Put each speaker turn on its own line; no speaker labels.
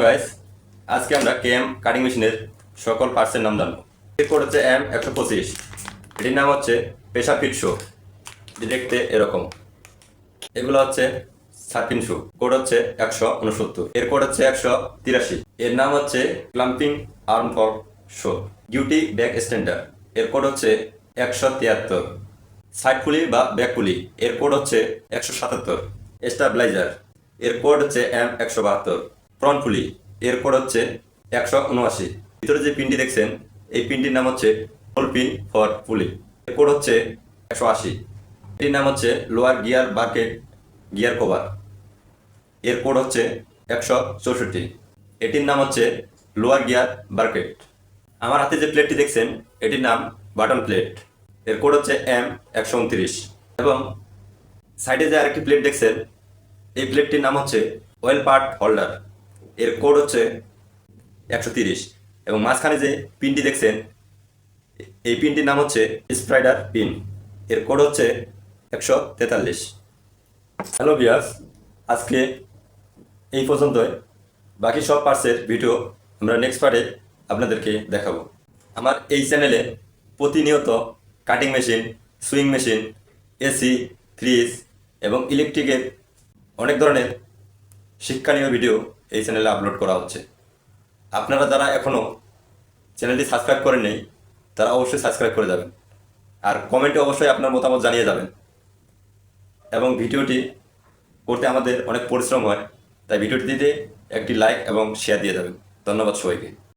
Guys, আজকে আমরা KM cutting মেশিনের সকল পার্টসের নাম জানবো। এর কোড হচ্ছে M125। এটির নাম হচ্ছে প্রেসার ফিট শো। এটি দেখতে এরকম। এগুলো হচ্ছে সার্ফিন শো। কোড হচ্ছে 169। এর কোড হচ্ছে 183। এর নাম হচ্ছে clamping arm for show. Duty back stander. এর কোড হচ্ছে 173। সাইড পুলি বা ব্যাক পুলি। এর কোড হচ্ছে 177। স্টাবলাইজার। এর কোড হচ্ছে M172। ফ্রন্ট পুলি। এর কোড হচ্ছে 179। ভিতরে যে পিনটি দেখছেন এই পিনটির নাম হচ্ছে হোল পিন ফর পুলি। এর কোড হচ্ছে 180। এটির নাম হচ্ছে lower gear bucket gear cover. এর কোড হচ্ছে 164। এটির নাম হচ্ছে লোয়ার গিয়ার বাকেট। আমার হাতে যে প্লেটটি দেখছেন এটির নাম বাটন প্লেট। এর কোড হচ্ছে M129। এবং সাইডে যে আরেকটি প্লেট দেখছেন এই প্লেটটির নাম হচ্ছে অয়েল পার্ট হোল্ডার। এর কোড হচ্ছে 130। এবং মাঝখানে যে পিনটি দেখছেন এই পিনটির নাম হচ্ছে স্প্রাইডার পিন। এর কোড হচ্ছে 143। হ্যালো ভিউয়ার্স, আজকে এই পর্যন্তই। বাকি সব পার্টসের ভিডিও আমরা নেক্সট পার্টে আপনাদেরকে দেখাবো। আমার এই চ্যানেলে প্রতিনিয়ত cutting machine, sewing machine, AC, fridge এবং ইলেকট্রিকের অনেক ধরনের শিক্ষণীয় ভিডিও এই চ্যানেলে আপলোড করা হচ্ছে। আপনারা যারা এখনও চ্যানেলটি সাবস্ক্রাইব করেন নেই তারা অবশ্যই সাবস্ক্রাইব করে যাবেন। আর কমেন্টে অবশ্যই আপনার মতামত জানিয়ে যাবেন। এবং ভিডিওটি করতে আমাদের অনেক পরিশ্রম হয়, তাই ভিডিওটিতে একটি লাইক এবং শেয়ার দিয়ে যাবেন। ধন্যবাদ সবাইকে।